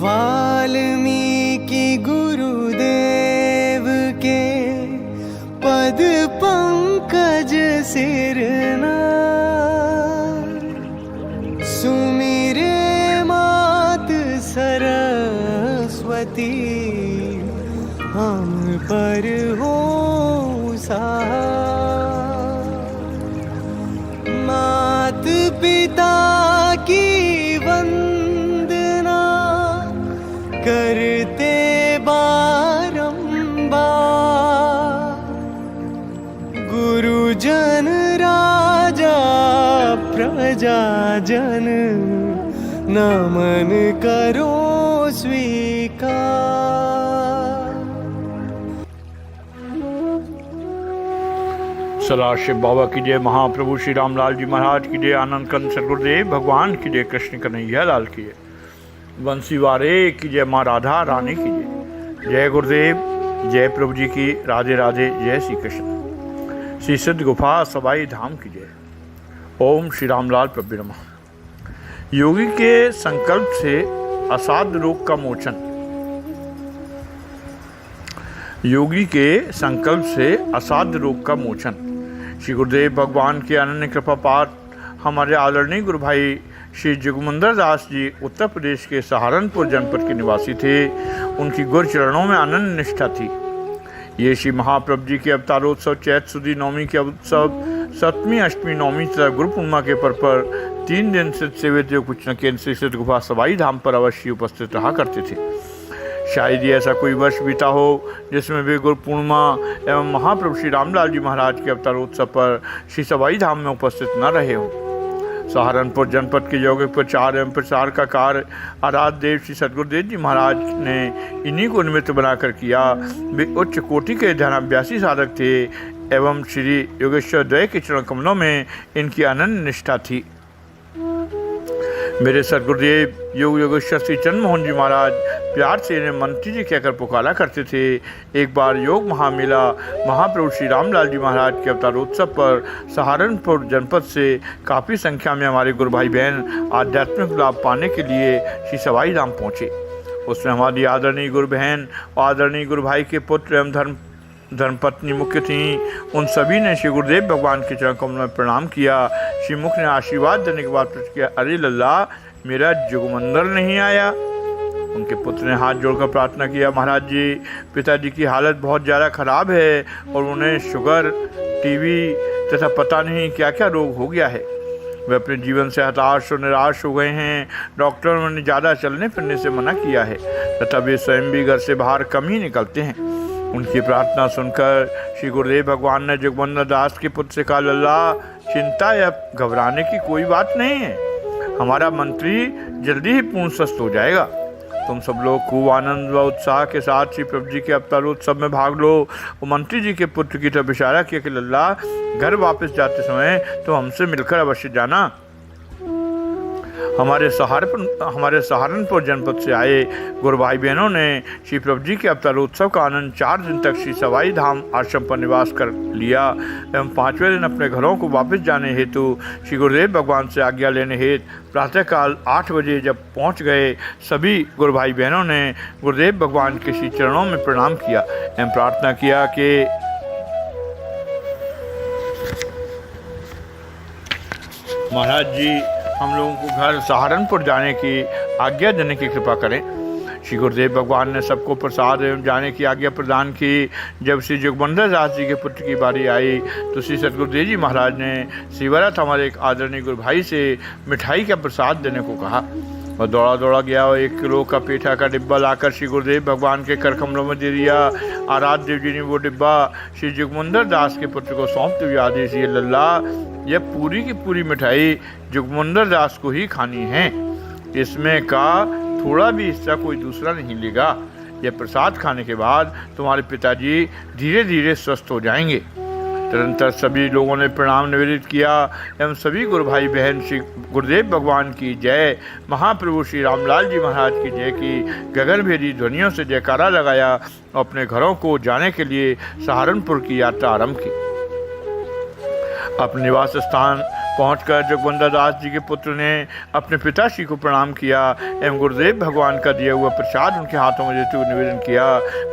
वाल्मीकि गुरुदेव के पद पंकज सिरना, सुमिरे मात सरस्वती हम पर हो सहाय। मात पिता की वंदना करते बारंबार, गुरुजन राजा प्रजाजन नमन करो स्वीकार। सलार शिव बाबा की जय, महाप्रभु श्री रामलाल जी महाराज की जय, आनंद कंद सदगुरुदेव भगवान की जय, कृष्ण कन्हैया लाल की जय, बंसी वारे की जय, माँ राधा रानी की जय। जय गुरुदेव, जय प्रभु जी की, राधे राधे, जय श्री कृष्ण। श्री सिद्ध गुफा सवाई धाम की जय। ओम श्री रामलाल प्रभु नमः। योगी के संकल्प से असाध्य रोग का मोचन। योगी के संकल्प से असाध्य रोग का मोचन। श्री गुरुदेव भगवान के अनन्य कृपा पाठ हमारे आदरणीय गुरु भाई श्री जोगमुंदर दास जी उत्तर प्रदेश के सहारनपुर जनपद के निवासी थे। उनकी गुरु चरणों में अनन्य निष्ठा थी। ये श्री महाप्रभु जी के अवतारोत्सव चैत सुदी नवमी के उत्सव 7वीं 8वीं 9वीं तथा गुरु पूर्णिमा के पर 3 दिन से सेवित योग कुछ न केंद्र से सिद्ध गुफा सवाई धाम पर अवश्य उपस्थित रहा करते थे। शायद ही ऐसा कोई वर्ष बीता हो जिसमें वे गुरु पूर्णिमा एवं महाप्रभु श्री रामलाल जी महाराज के अवतारोत्सव पर श्री सवाई धाम में उपस्थित न रहे हों। सहारनपुर जनपद के यौगिक प्रचार एवं प्रसार का कार्य आराध्य देव श्री सदगुरुदेव जी महाराज ने इन्हीं को निमित्त बनाकर किया। वे उच्च कोटि के ध्यानाभ्यासी साधक थे एवं श्री योगेश्वर द्वय के चरण कमलों में इनकी अनन्य निष्ठा थी। मेरे सदगुरुदेव योग योगेश्वर श्री चंद्र मोहन जी महाराज प्यार से इन्हें मंत्री जी कहकर पुकारा करते थे। एक बार योग महामेला महाप्रभु श्री रामलाल जी महाराज के अवतारोत्सव पर सहारनपुर जनपद से काफ़ी संख्या में हमारे गुरु भाई बहन आध्यात्मिक लाभ पाने के लिए श्री सवाई धाम पहुँचे। उसमें हमारी आदरणीय गुरु बहन और आदरणीय गुरु भाई के पुत्र एवं धर्मपत्नी मुख्य थीं। उन सभी ने श्री गुरुदेव भगवान के चरण कमल में प्रणाम किया। श्री मुख ने आशीर्वाद देने के बाद प्रश्न किया, अरे लल्ला मेरा जोगमंदर नहीं आया। उनके पुत्र ने हाथ जोड़कर प्रार्थना किया, महाराज जी पिताजी की हालत बहुत ज़्यादा खराब है और उन्हें शुगर, टीबी तथा पता नहीं क्या क्या रोग हो गया है। वे अपने जीवन से हताश और निराश हो गए हैं। डॉक्टरों ने ज़्यादा चलने फिरने से मना किया है तथा वे स्वयं भी घर से बाहर कम ही निकलते हैं। उनकी प्रार्थना सुनकर श्री गुरुदेव भगवान ने जोगमुंदर दास के पुत्र से कहा, लल्ला चिंता या घबराने की कोई बात नहीं है, हमारा मंत्री जल्दी ही पूर्ण स्वस्थ हो जाएगा। तुम सब लोग खूब आनंद व उत्साह के साथ श्री प्रभु जी के अवतारोत्सव में भाग लो। वो मंत्री जी के पुत्र की तरफ इशारा किया कि लल्ला घर वापस जाते समय तो हमसे मिलकर अवश्य जाना। हमारे सहारनपुर जनपद से आए गुरु भाई बहनों ने श्री प्रभु जी के अवतारोत्सव का आनंद 4 दिन तक श्री सवाई धाम आश्रम पर निवास कर लिया एवं 5वें दिन अपने घरों को वापस जाने हेतु श्री गुरुदेव भगवान से आज्ञा लेने हेतु प्रातःकाल 8 बजे जब पहुंच गए, सभी गुरु भाई बहनों ने गुरुदेव भगवान के श्री चरणों में प्रणाम किया एवं प्रार्थना किया कि महाराज जी हम लोगों को घर सहारनपुर जाने की आज्ञा देने की कृपा करें। श्री गुरुदेव भगवान ने सबको प्रसाद एवं जाने की आज्ञा प्रदान की। जब श्री जोगमुंदर दास जी के पुत्र की बारी आई तो श्री सदगुरुदेव जी महाराज ने शिवरात हमारे एक आदरणीय गुरु भाई से मिठाई का प्रसाद देने को कहा। और दौड़ा दौड़ा गया और 1 किलो का पेठा का डिब्बा लाकर श्री गुरुदेव भगवान के कर कमलों में दे दिया। आराध्य देव जी ने वो डिब्बा श्री जोगमुंदर दास के पुत्र को सौंपते हुए आदेश दिए, लल्ला यह पूरी की पूरी मिठाई जोगमुंदर दास को ही खानी है, इसमें का थोड़ा भी हिस्सा कोई दूसरा नहीं लेगा। यह प्रसाद खाने के बाद तुम्हारे पिताजी धीरे धीरे स्वस्थ हो जाएंगे। तदनंतर सभी लोगों ने प्रणाम निवेदित किया एवं सभी गुरु भाई बहन श्री गुरुदेव भगवान की जय, महाप्रभु श्री रामलाल जी महाराज की जय की गगनभेदी ध्वनियों से जयकारा लगाया और अपने घरों को जाने के लिए सहारनपुर की यात्रा आरंभ की। अपने निवास स्थान पहुंचकर जोगबंदा दास जी के पुत्र ने अपने पिताश्री को प्रणाम किया एवं गुरुदेव भगवान का दिया हुआ प्रसाद उनके हाथों में देते हुए निवेदन किया।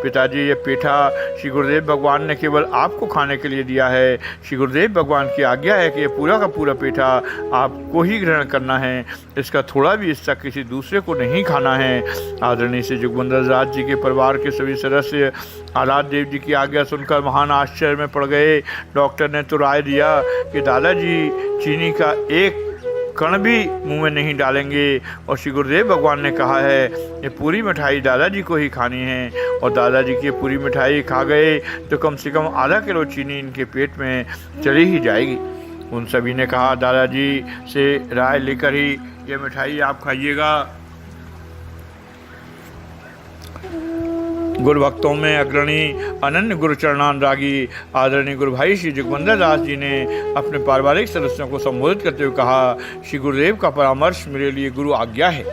पिताजी, ये पेठा श्री गुरुदेव भगवान ने केवल आपको खाने के लिए दिया है। श्री गुरुदेव भगवान की आज्ञा है कि ये पूरा का पूरा पेठा आपको ही ग्रहण करना है, इसका थोड़ा भी हिस्सा किसी दूसरे को नहीं खाना है। आदरणीय श्री जोगबंदा दास जी के परिवार के सभी सदस्य आलाद देव जी की आज्ञा सुनकर महान आश्चर्य में पड़ गए। डॉक्टर ने तो राय दिया कि दादाजी चीनी का एक कण भी मुंह में नहीं डालेंगे और श्री गुरुदेव भगवान ने कहा है ये पूरी मिठाई दादाजी को ही खानी है। और दादाजी की पूरी मिठाई खा गए तो कम से कम आधा किलो चीनी इनके पेट में चली ही जाएगी। उन सभी ने कहा दादाजी से राय लेकर ही ये मिठाई आप खाइएगा। गुरु भक्तों में अग्रणी अनन्य गुरुचरणानुरागी आदरणीय गुरु भाई श्री जोगबंदा दास जी ने अपने पारिवारिक सदस्यों को संबोधित करते हुए कहा, श्री गुरुदेव का परामर्श मेरे लिए गुरु आज्ञा है,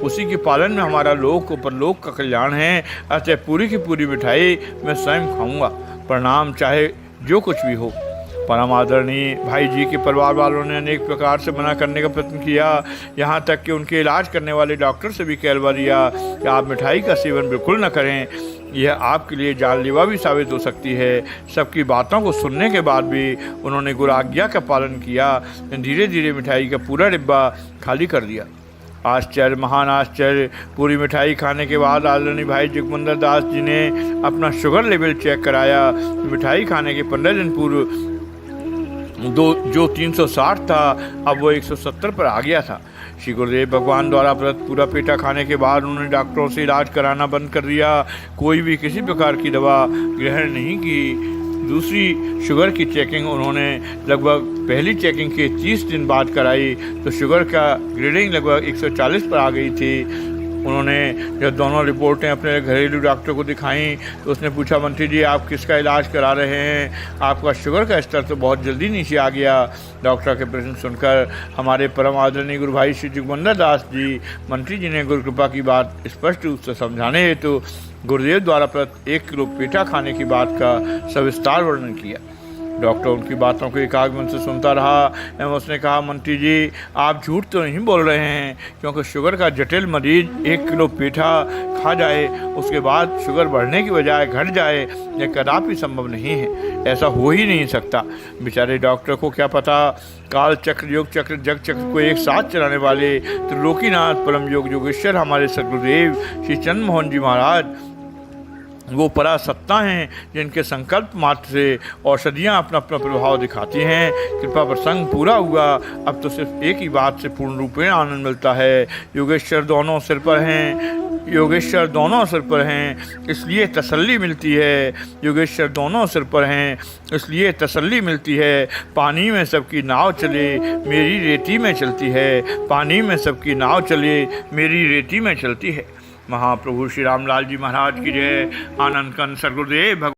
उसी के पालन में हमारा लोक और परलोक का कल्याण है। अतः पूरी की पूरी मिठाई मैं स्वयं खाऊंगा। प्रणाम, चाहे जो कुछ भी हो। परम आदरणीय भाई जी के परिवार वालों ने अनेक प्रकार से मना करने का प्रयत्न किया, यहाँ तक कि उनके इलाज करने वाले डॉक्टर से भी कहलवा दिया कि आप मिठाई का सेवन बिल्कुल न करें, यह आपके लिए जानलेवा भी साबित हो सकती है। सबकी बातों को सुनने के बाद भी उन्होंने गुरु आज्ञा का पालन किया। धीरे धीरे मिठाई का पूरा डिब्बा खाली कर दिया। आश्चर्य, महान आश्चर्य। पूरी मिठाई खाने के बाद आदरणीय भाई जोगबंदा दास जी ने अपना शुगर लेवल चेक कराया। मिठाई खाने के 15 दिन पूर्व जो 360 था अब वो 170 पर आ गया था। श्री गुरुदेव भगवान द्वारा पूरा पेठा खाने के बाद उन्होंने डॉक्टरों से इलाज कराना बंद कर दिया। कोई भी किसी प्रकार की दवा ग्रहण नहीं की। दूसरी शुगर की चेकिंग उन्होंने लगभग पहली चेकिंग के 30 दिन बाद कराई तो शुगर का ग्रेडिंग लगभग 140 पर आ गई थी। उन्होंने जब दोनों रिपोर्टें अपने घरेलू डॉक्टर को दिखाईं तो उसने पूछा, मंत्री जी आप किसका इलाज करा रहे हैं, आपका शुगर का स्तर तो बहुत जल्दी नीचे आ गया। डॉक्टर के प्रश्न सुनकर हमारे परम आदरणीय गुरु भाई श्री जोगबंदा दास जी मंत्री जी ने गुरु कृपा की बात स्पष्ट रूप से समझाने हेतु गुरुदेव द्वारा प्रति 1 किलो पेठा खाने की बात का सविस्तार वर्णन किया। डॉक्टर उनकी बातों को एकाग्र मन से सुनता रहा एवं उसने कहा, मंत्री जी आप झूठ तो नहीं बोल रहे हैं, क्योंकि शुगर का जटिल मरीज 1 किलो पेठा खा जाए उसके बाद शुगर बढ़ने की बजाय घट जाए, यह कदापि संभव नहीं है, ऐसा हो ही नहीं सकता। बेचारे डॉक्टर को क्या पता, काल चक्र, योग चक्र, जग चक्र को एक साथ चलाने वाले त्रिलोकीनाथ परम योग योगेश्वर हमारे सदगुरुदेव श्री चंद्र मोहन जी महाराज वो परासत्ता हैं जिनके संकल्प मात्र से औषधियाँ अपना अपना प्रभाव दिखाती हैं। कृपा प्रसंग पूरा हुआ, अब तो सिर्फ एक ही बात से पूर्ण रूपेण आनंद मिलता है। योगेश्वर दोनों सिर पर हैं, योगेश्वर दोनों सिर पर हैं इसलिए तसल्ली मिलती है। योगेश्वर दोनों सिर पर हैं इसलिए तसल्ली मिलती है। पानी में सबकी नाव चले मेरी रेती में चलती है, पानी में सबकी नाव चले मेरी रेती में चलती है। महाप्रभु श्री रामलाल जी महाराज की जय। आनंद कंद सद्गुरुदेव